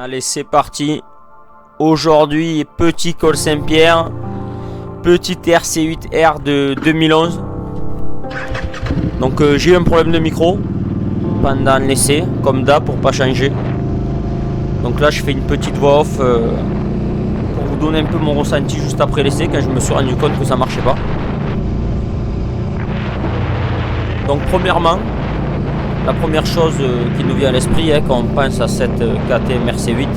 Allez, c'est parti. Aujourd'hui, petit col Saint-Pierre, petit RC8R de 2011. Donc j'ai eu un problème de micro pendant l'essai, comme d'hab, pour pas changer. Donc là, je fais une petite voix off pour vous donner un peu mon ressenti juste après l'essai, quand je me suis rendu compte que ça marchait pas. Donc premièrement, la première chose qui nous vient à l'esprit quand on pense à cette KTM RC8,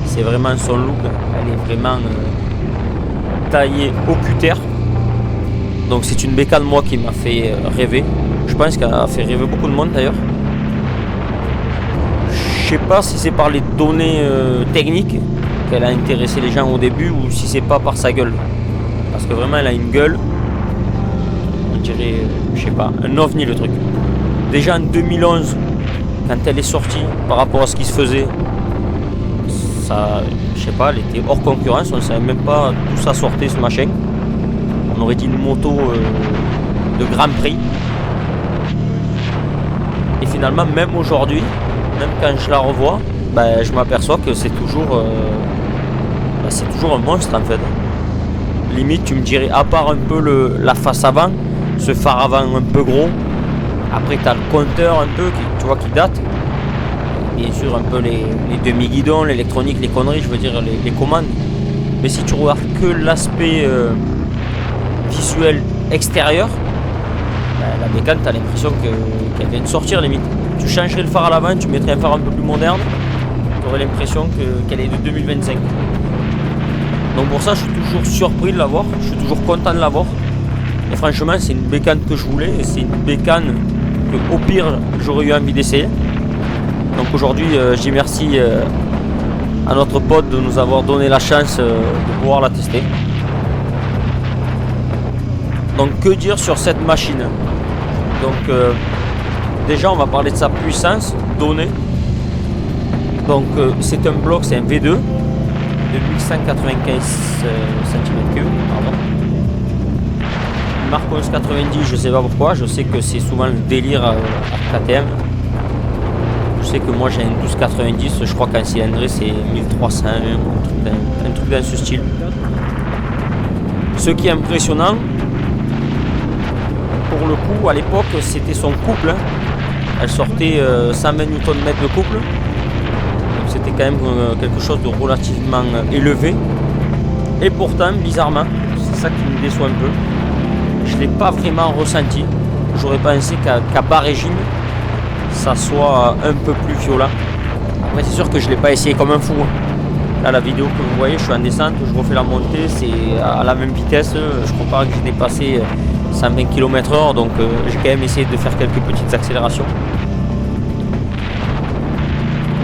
c'est vraiment son look. Elle est vraiment taillée au cutter. Donc c'est une bécane moi qui m'a fait rêver. Je pense qu'elle a fait rêver beaucoup de monde d'ailleurs. Je sais pas si c'est par les données techniques qu'elle a intéressé les gens au début ou si c'est pas par sa gueule. Parce que vraiment elle a une gueule, on dirait, je sais pas, un ovni le truc. Déjà en 2011, quand elle est sortie, par rapport à ce qui se faisait, ça, je sais pas, elle était hors concurrence, on ne savait même pas d'où ça sortait ce machin. On aurait dit une moto de Grand Prix. Et finalement, même aujourd'hui, même quand je la revois, je m'aperçois que c'est toujours un monstre en fait. Limite, tu me dirais, à part un peu la face avant, ce phare avant un peu gros. Après tu as le compteur un peu qui date. Bien sûr un peu les demi-guidons, l'électronique, les conneries, je veux dire les commandes. Mais si tu regardes que l'aspect visuel extérieur, la bécane tu as l'impression qu'elle vient de sortir limite. Tu changerais le phare à l'avant, tu mettrais un phare un peu plus moderne, tu aurais l'impression qu'elle est de 2025. Donc pour ça je suis toujours surpris de l'avoir, je suis toujours content de l'avoir. Et franchement c'est une bécane que je voulais et c'est une bécane au pire j'aurais eu envie d'essayer. Donc aujourd'hui je dis merci à notre pote de nous avoir donné la chance de pouvoir la tester. Donc que dire sur cette machine? Donc déjà on va parler de sa puissance donnée. Donc c'est un bloc, c'est un V2 de 1195 cm3, pardon. Marque 1190, je sais pas pourquoi, je sais que c'est souvent le délire à KTM. Je sais que moi j'ai un 1290, je crois qu'en cylindrée c'est 1300, un truc dans ce style. Ce qui est impressionnant, pour le coup à l'époque c'était son couple. Elle sortait 120 Nm de couple. Donc c'était quand même quelque chose de relativement élevé. Et pourtant, bizarrement, c'est ça qui me déçoit un peu. Je ne l'ai pas vraiment ressenti. J'aurais pensé qu'à bas régime, ça soit un peu plus violent. Après, c'est sûr que je ne l'ai pas essayé comme un fou. Là, la vidéo que vous voyez, je suis en descente, je refais la montée, c'est à la même vitesse. Je crois pas que j'ai dépassé 120 km/h, donc j'ai quand même essayé de faire quelques petites accélérations.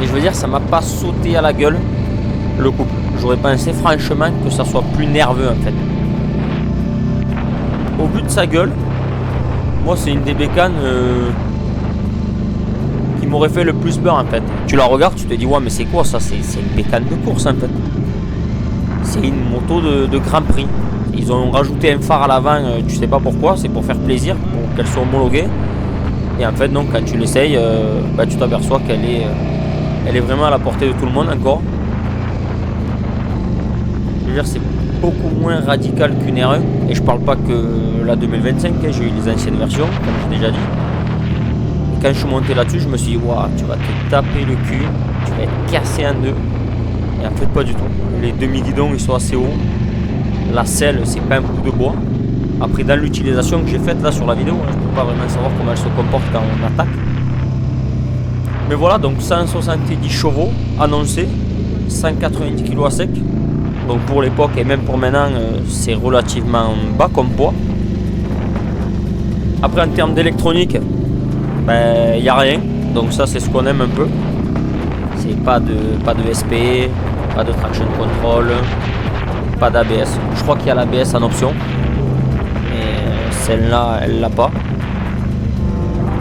Mais je veux dire, ça m'a pas sauté à la gueule le couple. J'aurais pensé franchement que ça soit plus nerveux en fait. Au vu de sa gueule, moi c'est une des bécanes qui m'aurait fait le plus peur en fait. Tu la regardes, tu te dis ouais mais c'est quoi ça? C'est une bécane de course en fait. C'est une moto de Grand Prix. Ils ont rajouté un phare à l'avant, tu sais pas pourquoi, c'est pour faire plaisir, pour qu'elle soit homologuée. Et en fait donc quand tu l'essayes, tu t'aperçois qu'elle est vraiment à la portée de tout le monde encore. Je veux dire c'est beaucoup moins radical qu'une R1 et je parle pas que la 2025, j'ai eu les anciennes versions comme j'ai déjà dit. Et quand je suis monté là-dessus je me suis dit waouh, tu vas te taper le cul, tu vas être cassé en deux. Et en fait pas du tout, les demi-guidons ils sont assez hauts, la selle c'est pas un coup de bois. Après dans l'utilisation que j'ai faite là sur la vidéo, je peux pas vraiment savoir comment elle se comporte quand on attaque. Mais voilà, donc 170 chevaux annoncés, 190 kg à sec. Donc pour l'époque et même pour maintenant, c'est relativement bas comme poids. Après en termes d'électronique, il n'y a rien. Donc ça c'est ce qu'on aime un peu. C'est pas de SP, pas de traction control, pas d'ABS. Je crois qu'il y a l'ABS en option. Mais celle-là, elle l'a pas.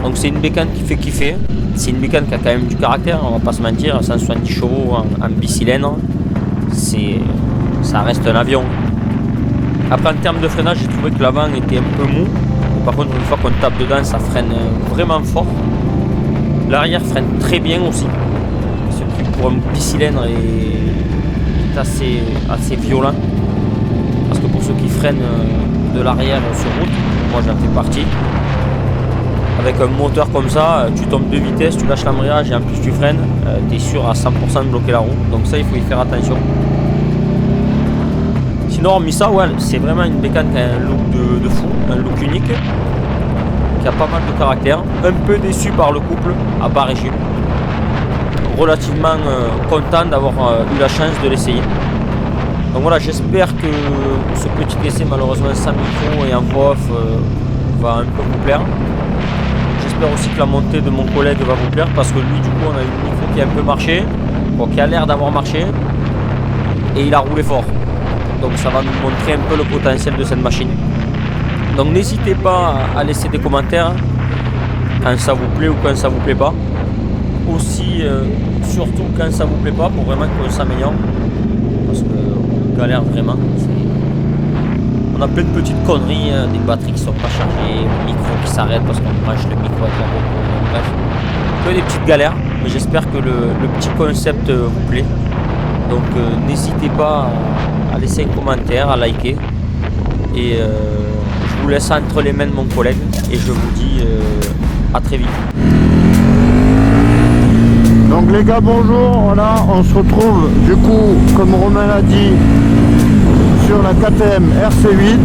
Donc c'est une bécane qui fait kiffer. C'est une bécane qui a quand même du caractère, on va pas se mentir. 170 chevaux en bicylindre, ça reste un avion. Après en termes de freinage, j'ai trouvé que l'avant était un peu mou. Et par contre une fois qu'on tape dedans, ça freine vraiment fort. L'arrière freine très bien aussi. circuit pour un bicylindre est assez violent. Parce que pour ceux qui freinent de l'arrière sur route, moi j'en fais partie. Avec un moteur comme ça, tu tombes de vitesse, tu lâches l'embrayage et en plus tu freines, tu es sûr à 100% de bloquer la roue. Donc ça, il faut y faire attention. Sinon, hormis ça, ouais, c'est vraiment une bécane qui a un look de fou, un look unique, qui a pas mal de caractère. Un peu déçu par le couple à Bas-Régime. Relativement content d'avoir eu la chance de l'essayer. Donc voilà, j'espère que ce petit essai, malheureusement sans micro et en voix off, va un peu vous plaire. J'espère aussi que la montée de mon collègue va vous plaire, parce que lui, du coup, on a eu une micro qui a un peu marché, bon, qui a l'air d'avoir marché, et il a roulé fort. Donc ça va nous montrer un peu le potentiel de cette machine. Donc n'hésitez pas à laisser des commentaires quand ça vous plaît ou quand ça vous plaît pas. Aussi, surtout quand ça vous plaît pas, pour vraiment qu'on s'améliore. Parce qu'on galère vraiment. On a plein de petites conneries, des batteries qui sont pas chargées, le micro qui s'arrête parce qu'on branche le micro avec la GoPro. Bref, que des petites galères. Mais j'espère que le petit concept vous plaît. Donc n'hésitez pas à laisser un commentaire, à liker. Et je vous laisse entre les mains de mon collègue. Et je vous dis à très vite. Donc les gars, bonjour. Voilà, on se retrouve du coup, comme Romain l'a dit, sur la KTM RC8.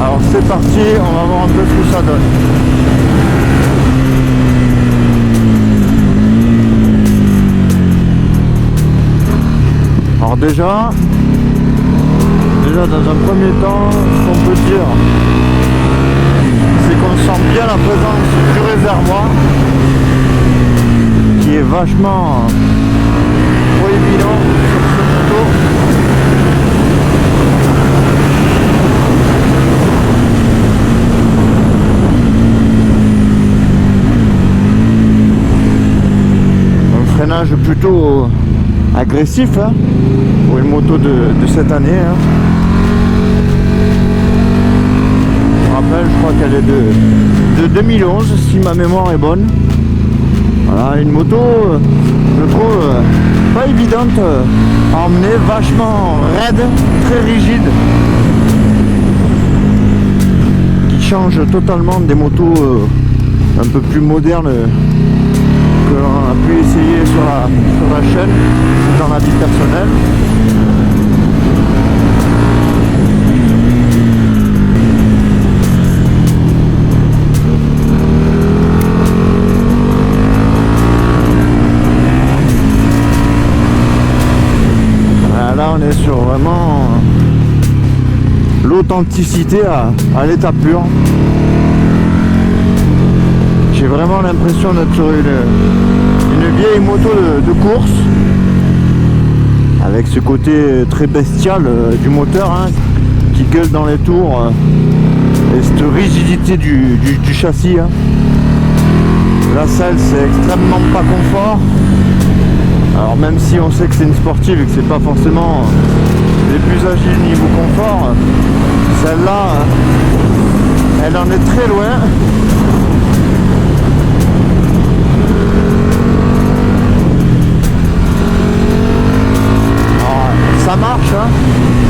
Alors c'est parti, on va voir un peu ce que ça donne. Alors déjà dans un premier temps, ce qu'on peut dire, c'est qu'on sent bien la présence du réservoir qui est vachement évident sur ce moto. Un freinage plutôt agressif hein, pour une moto de cette année. Hein. Je rappelle, je crois qu'elle est de 2011 si ma mémoire est bonne. Voilà, une moto, je trouve, pas évidente à emmener, vachement raide, très rigide, qui change totalement des motos un peu plus modernes que l'on a pu essayer sur la chaîne, dans la vie personnelle. Là on est sur vraiment l'authenticité à l'état pur. J'ai vraiment l'impression d'être sur une vieille moto de course, avec ce côté très bestial du moteur hein, qui gueule dans les tours et cette rigidité du châssis hein. La selle c'est extrêmement pas confort. Alors même si on sait que c'est une sportive et que c'est pas forcément les plus agiles niveau confort, celle-là, elle en est très loin. Alors, ça marche, hein.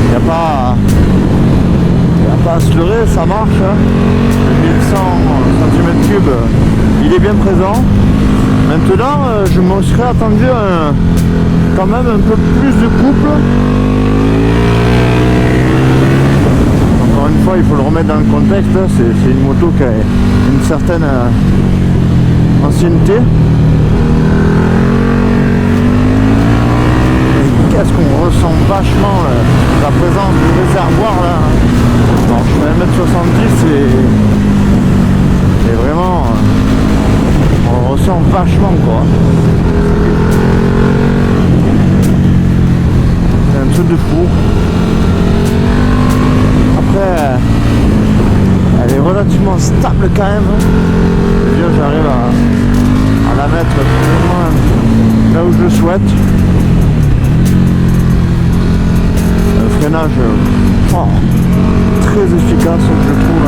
Il n'y a pas à se leurrer, ça marche. Hein. Le 1100 cm3, il est bien présent. Maintenant, je me serais attendu quand même un peu plus de couple. Encore une fois, il faut le remettre dans le contexte. C'est une moto qui a une certaine ancienneté. Et qu'est-ce qu'on ressent vachement la présence du réservoir là. Alors, je fais 1m70 et vraiment... on ressent vachement quoi. C'est un truc de fou. Après, elle est relativement stable quand même. Je veux dire, j'arrive à la mettre vraiment là où je le souhaite. Un freinage très efficace je trouve.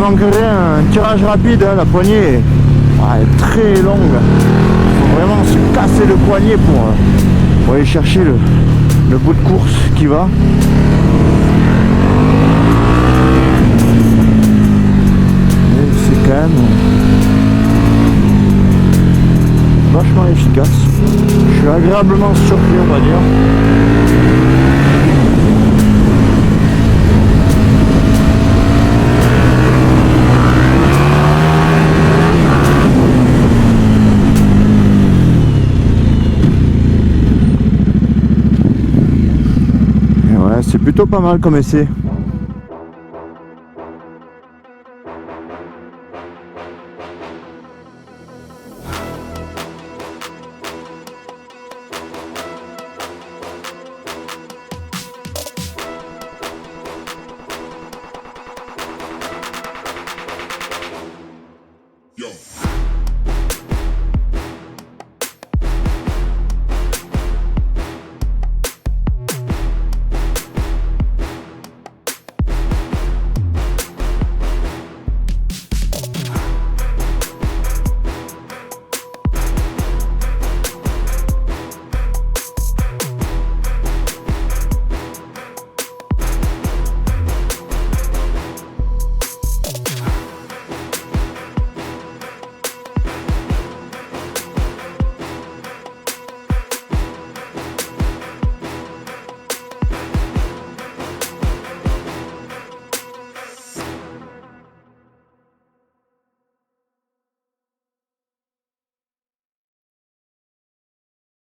manquerait un tirage rapide, hein, la poignée est très longue. Il faut vraiment se casser le poignet pour aller chercher le bout de course qui va. Mais c'est quand même vachement efficace. Je suis agréablement surpris, on va dire. C'est plutôt pas mal comme essai.